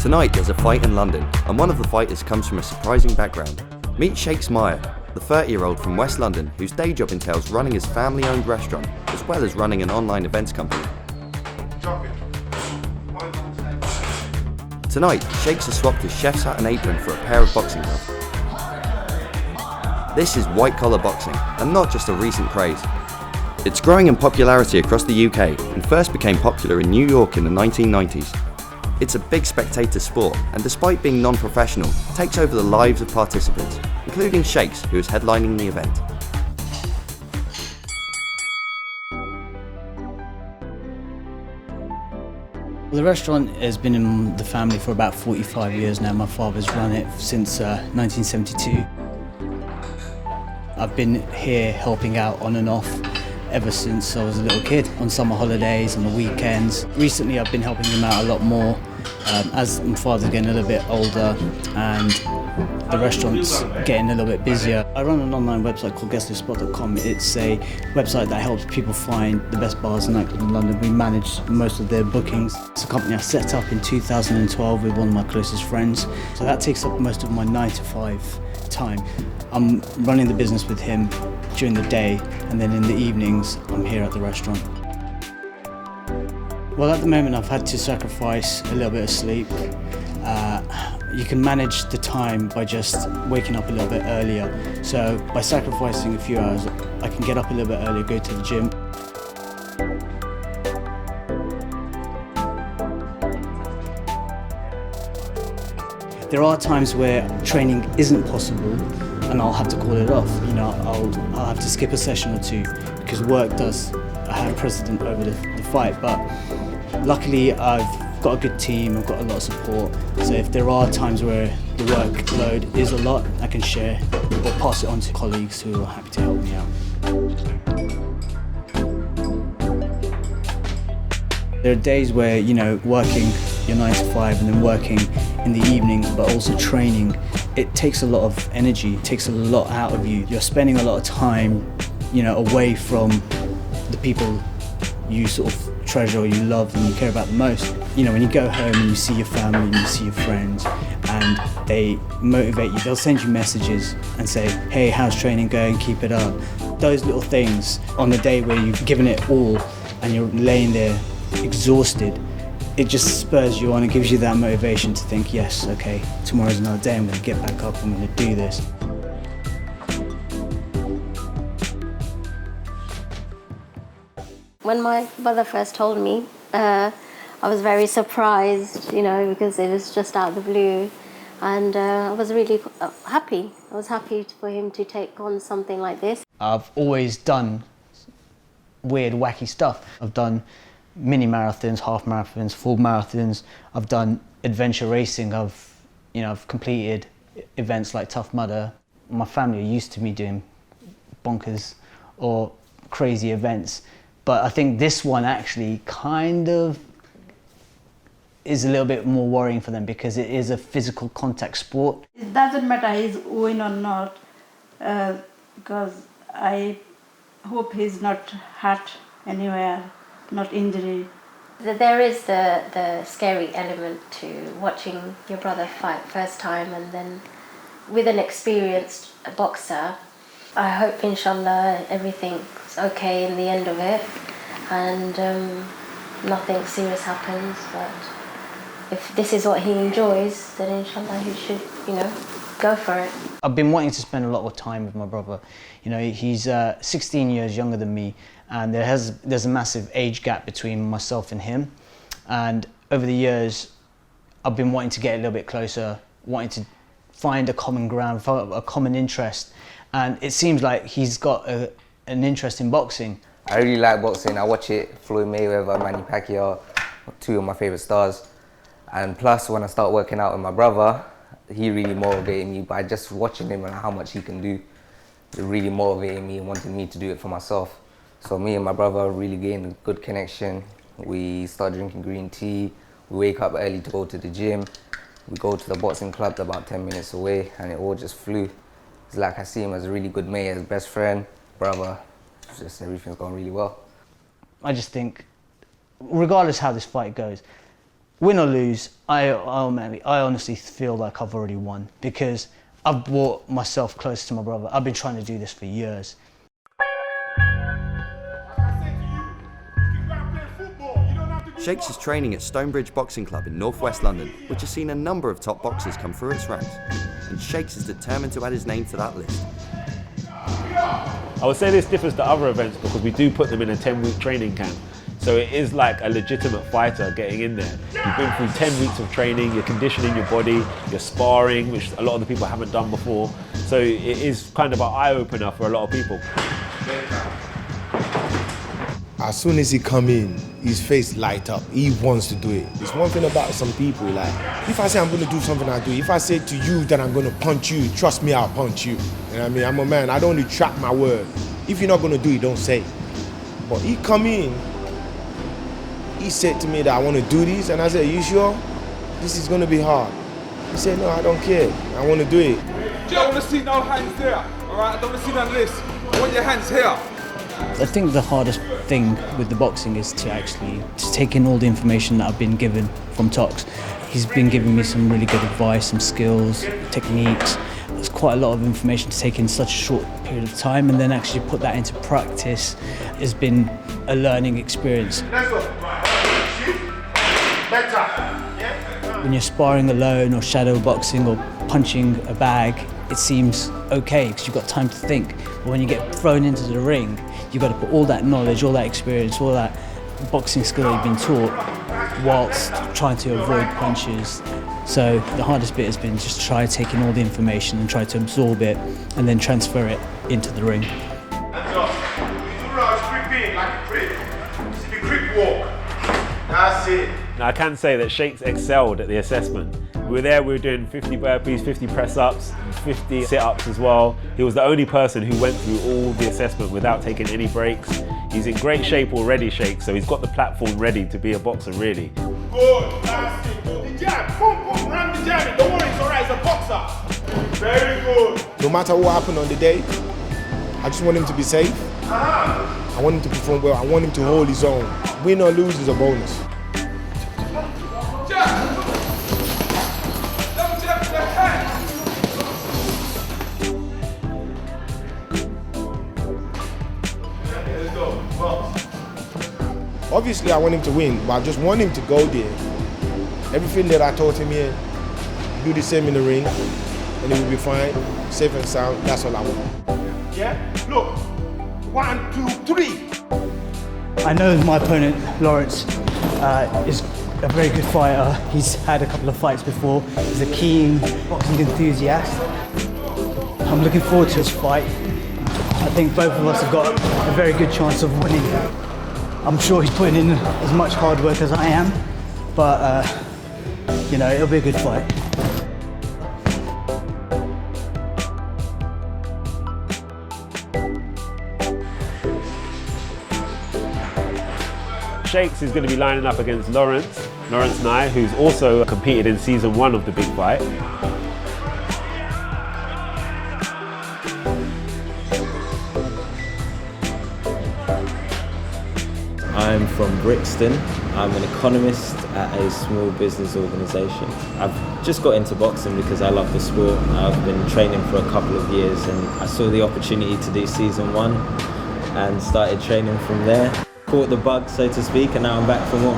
Tonight there's a fight in London, and one of the fighters comes from a surprising background. Meet Shakes Miah, the 30-year-old from West London whose day job entails running his family-owned restaurant, as well as running an online events company. Tonight, Shakes has swapped his chef's hat and apron for a pair of boxing gloves. This is white-collar boxing, and not just a recent craze. It's growing in popularity across the UK, and first became popular in New York in the 1990s. It's a big spectator sport, and despite being non-professional, takes over the lives of participants, including Shakes, who is headlining the event. The restaurant has been in the family for about 45 years now. My father's run it since 1972. I've been here helping out on and off ever since I was a little kid, on summer holidays, on the weekends. Recently I've been helping him out a lot more as my father's getting a little bit older and the restaurant's getting a little bit busier. I run an online website called guestlistspot.com. It's a website that helps people find the best bars and nightclubs in London. We manage most of their bookings. It's a company I set up in 2012 with one of my closest friends. So that takes up most of my 9 to 5 time. I'm running the business with him during the day, and then in the evenings I'm here at the restaurant. Well, at the moment I've had to sacrifice a little bit of sleep. You can manage the time by just waking up a little bit earlier. So by sacrificing a few hours, I can get up a little bit earlier, go to the gym. There are times where training isn't possible and I'll have to call it off. You know, I'll have to skip a session or two because work does have precedent over the fight. But luckily I've got a good team, I've got a lot of support. So if there are times where the workload is a lot, I can share or pass it on to colleagues who are happy to help me out. There are days where, you know, working your 9 to 5 and then working in the evenings, but also training, it takes a lot of energy, it takes a lot out of you. You're spending a lot of time, you know, away from the people you sort of treasure or you love and you care about the most. You know, when you go home and you see your family and you see your friends and they motivate you, they'll send you messages and say, hey, how's training going, keep it up. Those little things on the day where you've given it all and you're laying there exhausted, it just spurs you on and gives you that motivation to think, yes, okay, tomorrow's another day, I'm going to get back up, I'm going to do this. When my brother first told me, I was very surprised, you know, because it was just out of the blue, and I was really happy. I was happy for him to take on something like this. I've always done weird, wacky stuff. I've done mini marathons, half marathons, full marathons. I've done adventure racing. I've completed events like Tough Mudder. My family are used to me doing bonkers or crazy events, but I think this one actually kind of is a little bit more worrying for them because it is a physical contact sport. It doesn't matter he's win or not, because I hope he's not hurt anywhere, not injury. There is the scary element to watching your brother fight first time, and then with an experienced boxer, I hope inshallah everything's okay in the end of it and nothing serious happens. But if this is what he enjoys, then inshallah he should, you know, go for it. I've been wanting to spend a lot of time with my brother. You know, he's 16 years younger than me, and there's a massive age gap between myself and him. And over the years, I've been wanting to get a little bit closer, wanting to find a common ground, a common interest. And it seems like he's got an interest in boxing. I really like boxing. I watch it, Floyd Mayweather, Manny Pacquiao, two of my favourite stars. And plus, when I start working out with my brother, he really motivated me by just watching him and how much he can do. It really motivated me and wanted me to do it for myself. So me and my brother really gained a good connection. We started drinking green tea. We wake up early to go to the gym. We go to the boxing club about 10 minutes away, and it all just flew. It's like I see him as a really good mate, as best friend, brother. Just everything's going really well. I just think, regardless how this fight goes, Win or lose, I honestly feel like I've already won because I've brought myself closer to my brother. I've been trying to do this for years. Shakes is training at Stonebridge Boxing Club in northwest London, which has seen a number of top boxers come through its ranks, and Shakes is determined to add his name to that list. I would say this differs to other events because we do put them in a 10-week training camp. So it is like a legitimate fighter getting in there. You've been through 10 weeks of training, you're conditioning your body, you're sparring, which a lot of the people haven't done before. So it is kind of an eye-opener for a lot of people. As soon as he come in, his face light up. He wants to do it. It's one thing about some people, like, if I say I'm gonna do something, I do. If I say to you that I'm gonna punch you, trust me, I'll punch you. You know what I mean? I'm a man, I don't retract my word. If you're not gonna do it, don't say it. But he come in, he said to me that I wanna do this, and I said, you sure? This is gonna be hard. He said, no, I don't care. I wanna do it. I don't wanna see no hands there, all right? I don't wanna see none of this. I want your hands here. I think the hardest thing with the boxing is to take in all the information that I've been given from Tox. He's been giving me some really good advice, some skills, techniques. There's quite a lot of information to take in such a short period of time, and then actually put that into practice has been a learning experience. Let's go. Better. When you're sparring alone or shadow boxing or punching a bag, it seems okay because you've got time to think. But when you get thrown into the ring, you've got to put all that knowledge, all that experience, all that boxing skill that you've been taught whilst trying to avoid punches. So the hardest bit has been just try taking all the information and try to absorb it and then transfer it into the ring. That's all. You do not creep in like a creep. It's the creep walk. That's it. Now I can say that Shakes excelled at the assessment. We were there, we were doing 50 burpees, 50 press-ups, 50 sit-ups as well. He was the only person who went through all the assessment without taking any breaks. He's in great shape already, Shakes, so he's got the platform ready to be a boxer, really. Good, that's it. The jab, boom, boom, ram the jab. Don't worry, it's all right, it's a boxer. Very good. No matter what happened on the day, I just want him to be safe. I want him to perform well. I want him to hold his own. Win or lose is a bonus. Jab. Double jab to the hand. Let's go, box. Obviously, I want him to win, but I just want him to go there. Everything that I taught him here, do the same in the ring, and he will be fine, safe and sound. That's all I want. Yeah, look. 1, 2, 3. I know my opponent, Lawrence, is a very good fighter. He's had a couple of fights before. He's a keen boxing enthusiast. I'm looking forward to this fight. I think both of us have got a very good chance of winning. I'm sure he's putting in as much hard work as I am, but you know, it'll be a good fight. Shakes is going to be lining up against Lawrence Miah, who's also competed in season 1 of the big fight. I'm from Brixton. I'm an economist at a small business organisation. I've just got into boxing because I love the sport. I've been training for a couple of years and I saw the opportunity to do season 1 and started training from there. Caught the bug, so to speak, and now I'm back for more.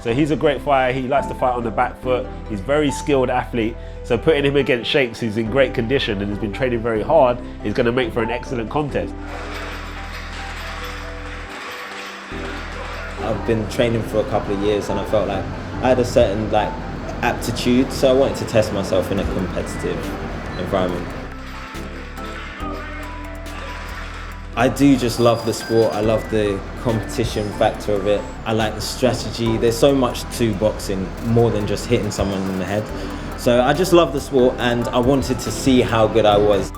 So he's a great fighter, he likes to fight on the back foot, he's a very skilled athlete, so putting him against Shakes, who's in great condition and has been training very hard, is going to make for an excellent contest. I've been training for a couple of years and I felt like I had a certain aptitude, so I wanted to test myself in a competitive environment. I do just love the sport. I love the competition factor of it. I like the strategy. There's so much to boxing, more than just hitting someone in the head. So I just love the sport and I wanted to see how good I was.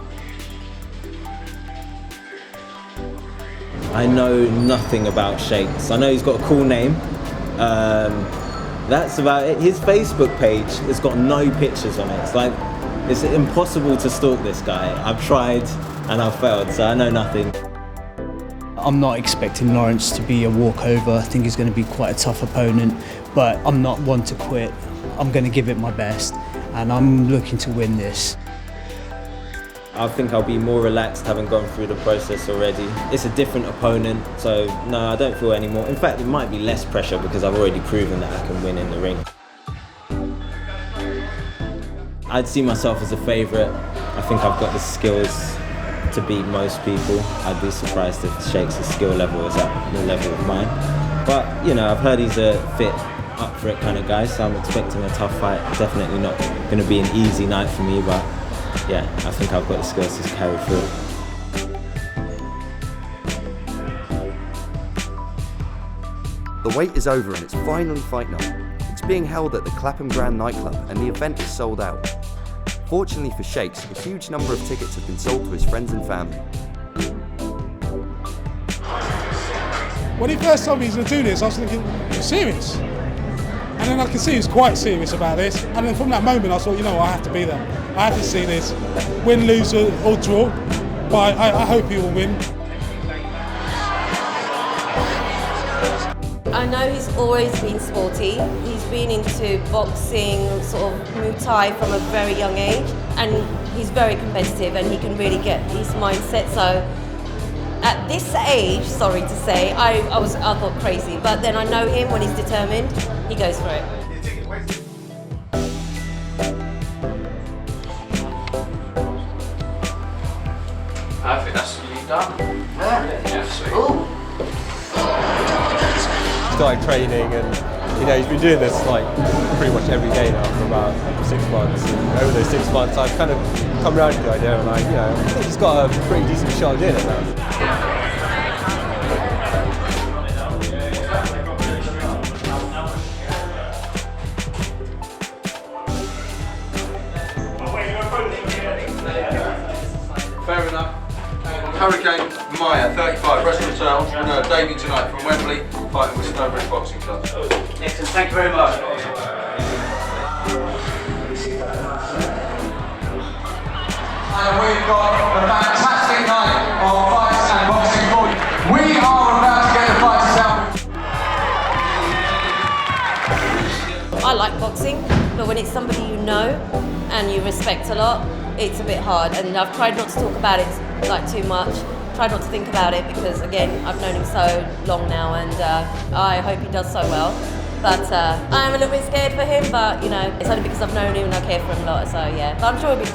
I know nothing about Shakes. I know he's got a cool name. That's about it. His Facebook page has got no pictures on it. It's impossible to stalk this guy. I've tried and I've failed, so I know nothing. I'm not expecting Lawrence to be a walkover. I think he's going to be quite a tough opponent, but I'm not one to quit. I'm going to give it my best, and I'm looking to win this. I think I'll be more relaxed having gone through the process already. It's a different opponent, so no, I don't feel any more. In fact, it might be less pressure because I've already proven that I can win in the ring. I'd see myself as a favourite. I think I've got the skills to beat most people. I'd be surprised if Shakes' skill level is at the level of mine. But, you know, I've heard he's a fit, up for it kind of guy, so I'm expecting a tough fight. Definitely not going to be an easy night for me, but yeah, I think I've got the skills to carry through. The wait is over and it's finally fight night. It's being held at the Clapham Grand nightclub and the event is sold out. Fortunately for Shakes, a huge number of tickets have been sold to his friends and family. When he first told me he's going to do this, I was thinking, you're serious? And then I could see he was quite serious about this. And then from that moment, I thought, you know what, I have to be there. I have to see this. Win, lose or draw. But I hope he will win. I know he's always been sporty. He's been into boxing, sort of Muay Thai from a very young age. And he's very competitive and he can really get his mindset. So at this age, sorry to say, I thought crazy. But then I know him when he's determined, he goes for it. I think that's you done. Yeah, sweet. Started training and, you know, he's been doing this like pretty much every day now for about 6 months. And over those 6 months, I've kind of come around to the idea and I think he's got a pretty decent shot of doing it now. Fair enough. Hurricane Miah, 35, restaurateur, debut tonight from Wembley, fighting with Stonebridge Boxing Club. Excellent, thank you very much. And we've got a fantastic night of fights and boxing for you. We are about to get the fighters out. I like boxing, but when it's somebody you know and you respect a lot, it's a bit hard. And I've tried not to talk about it like too much. Tried not to think about it because again, I've known him so long now, and I hope he does so well. But I'm a little bit scared for him, but you know, it's only because I've known him and I care for him a lot, so yeah. But I'm sure he'll do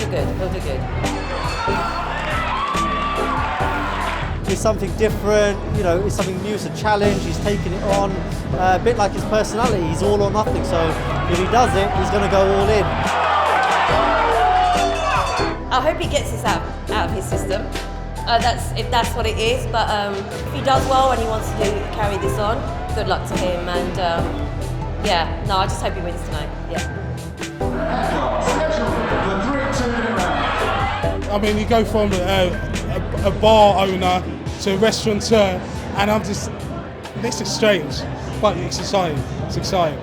good, he'll do good. It's something different, you know, it's something new, it's a challenge, he's taking it on. A bit like his personality, he's all or nothing, so if he does it, he's going to go all in. I hope he gets this out of his system. If that's what it is, but if he does well and he wants to carry this on, good luck to him, and yeah, no, I just hope he wins tonight, yeah. I mean, you go from a bar owner to a restaurateur, and this is strange, but it's exciting, it's exciting.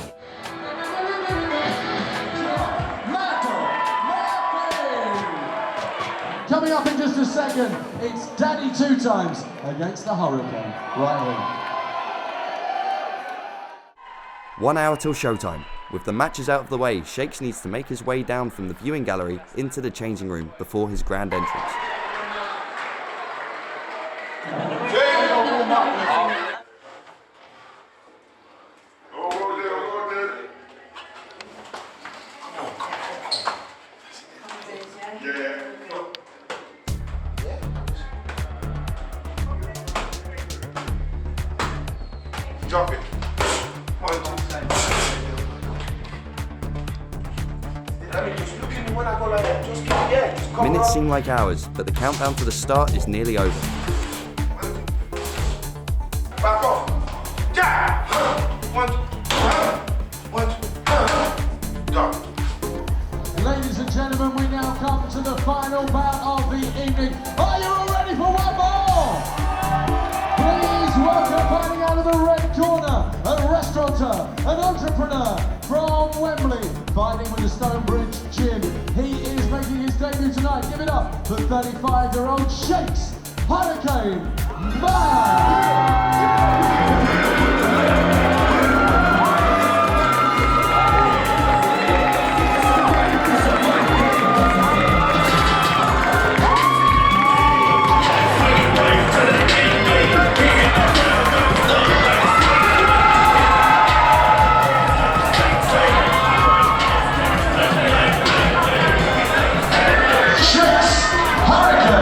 Coming up in just a second, it's Danny 2 times against the Hurricane. Right here. 1 hour till showtime. With the matches out of the way, Shakes needs to make his way down from the viewing gallery into the changing room before his grand entrance. Drop it. Minutes seem like hours, but the countdown to the start is nearly over. Back off. Yeah. 1, 2, 1, 2, done. Ladies and gentlemen, we now come to the final bout of the evening. Are you all ready for one more? Please welcome, fighting out of the red corner, a restaurateur, an entrepreneur from Wembley, fighting with the Stonebridge Gym. He is making his debut tonight. Give it up for 35-year-old Shakes Hurricane Miah. Shakes Miah.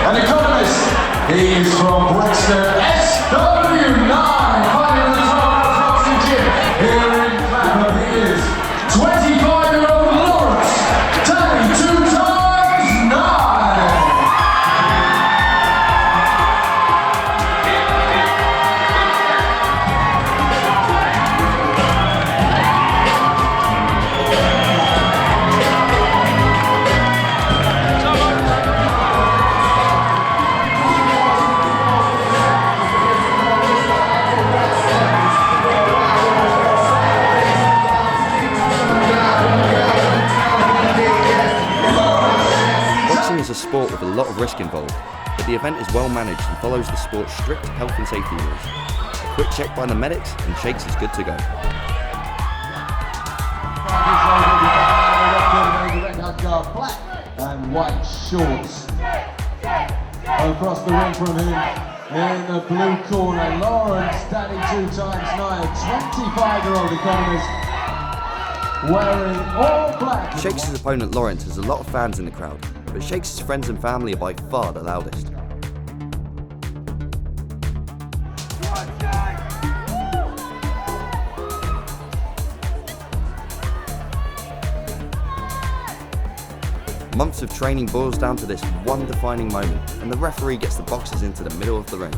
An economist, he's from Brixton, SW9, fighting the top of Foxy Gym here in Clapham. He is 25-year-old Lawrence, Danny 2x9. Boxing is a sport with a lot of risk involved, but the event is well managed and follows the sport's strict health and safety rules. A quick check by the medics and Shakes is good to go. Black and white shorts. Across the ring from him, in the blue corner, Lawrence, Danny 2x9, 25-year-old economist, wearing all black. Shakes' opponent Lawrence has a lot of fans in the crowd, but Shakes' friends and family are by far the loudest. Months of training boils down to this one defining moment, and the referee gets the boxers into the middle of the ring.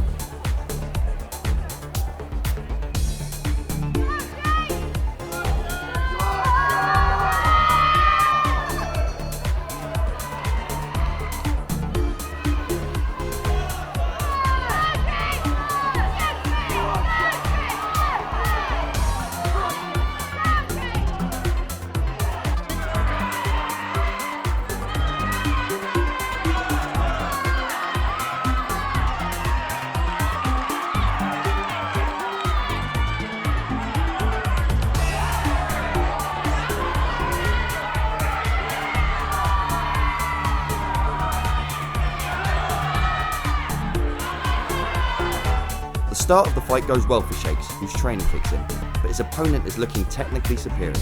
The start of the fight goes well for Shakes, whose training kicks in, but his opponent is looking technically superior.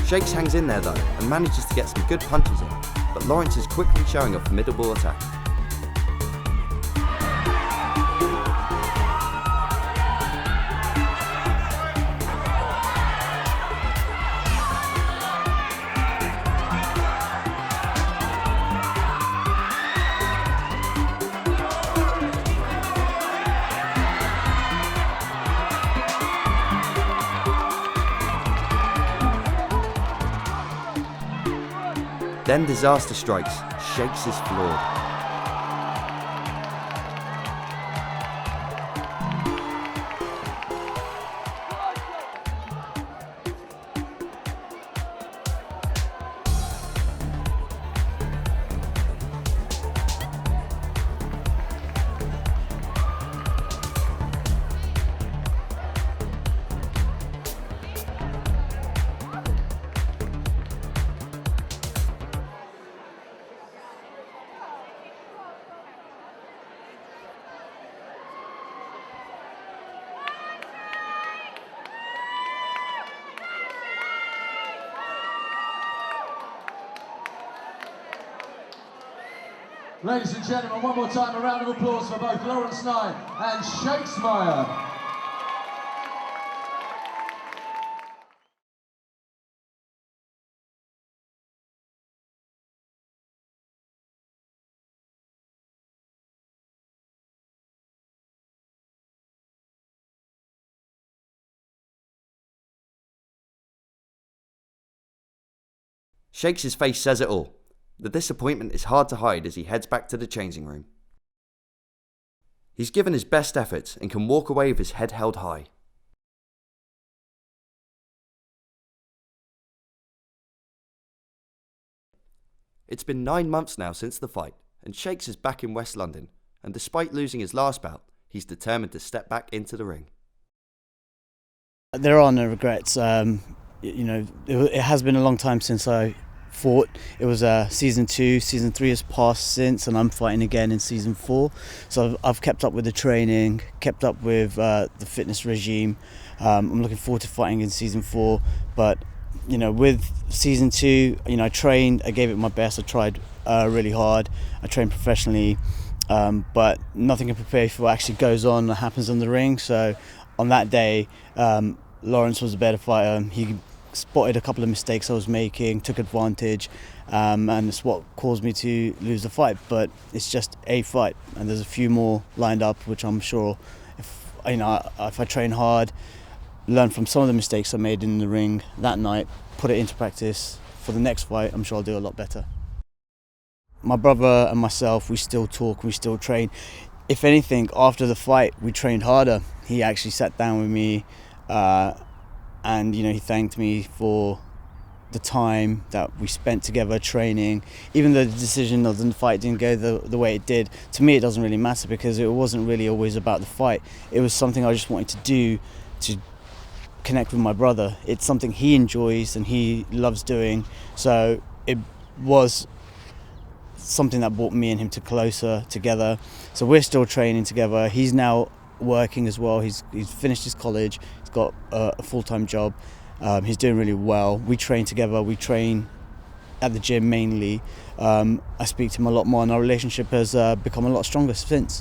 Shakes hangs in there though, and manages to get some good punches in, but Lawrence is quickly showing a formidable attack. Then disaster strikes. Shakes is floored. Ladies and gentlemen, one more time, a round of applause for both Lawrence Nye and Shakes Miah. Shakes' face says it all. The disappointment is hard to hide as he heads back to the changing room. He's given his best efforts and can walk away with his head held high. It's been 9 months now since the fight, and Shakes is back in West London, and despite losing his last bout, he's determined to step back into the ring. There are no regrets. It has been a long time since I fought. It was season 2, season 3 has passed since, and I'm fighting again in season 4. So I've kept up with the training, kept up with the fitness regime. I'm looking forward to fighting in season 4, but with season 2, I trained, I gave it my best, I tried really hard, I trained professionally, but nothing can prepare you for what actually goes on, that happens on the ring. So on that day, Lawrence was a better fighter. He spotted a couple of mistakes I was making, took advantage, and it's what caused me to lose the fight. But it's just a fight, and there's a few more lined up, which I'm sure if I train hard, learn from some of the mistakes I made in the ring that night, put it into practice for the next fight, I'm sure I'll do a lot better. My brother and myself, we still talk, we still train. If anything, after the fight, we trained harder. He actually sat down with me and he thanked me for the time that we spent together training. Even though the decision of the fight didn't go the way it did, to me it doesn't really matter, because it wasn't really always about the fight. It was something I just wanted to do to connect with my brother. It's something he enjoys and he loves doing, so it was something that brought me and him closer together. So we're still training together. He's now working as well. He's finished his college, he's got a full-time job, he's doing really well. We train together, we train at the gym mainly. I speak to him a lot more, and our relationship has become a lot stronger since.